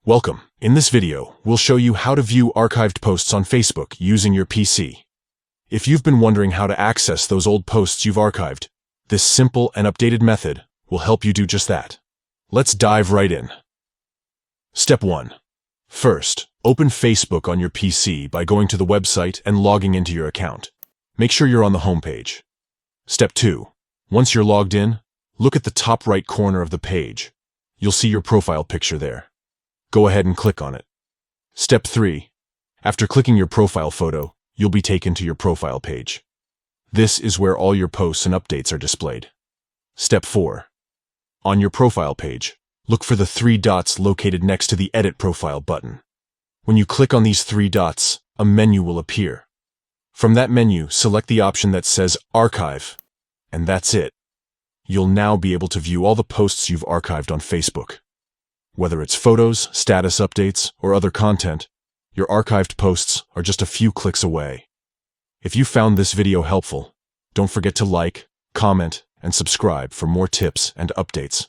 Welcome. In this video, we'll show you how to view archived posts on Facebook using your PC. If you've been wondering how to access those old posts you've archived, this simple and updated method will help you do just that. Let's dive right in. Step 1. First, open Facebook on your PC by going to the website and logging into your account. Make sure you're on the home page. Step 2. Once you're logged in, look at the top right corner of the page. You'll see your profile picture there. Go ahead and click on it. Step 3. After clicking your profile photo, you'll be taken to your profile page. This is where all your posts and updates are displayed. Step 4. On your profile page, look for the 3 dots located next to the Edit Profile button. When you click on these 3 dots, a menu will appear. From that menu, select the option that says Archive, and that's it. You'll now be able to view all the posts you've archived on Facebook. Whether it's photos, status updates, or other content, your archived posts are just a few clicks away. If you found this video helpful, don't forget to like, comment, and subscribe for more tips and updates.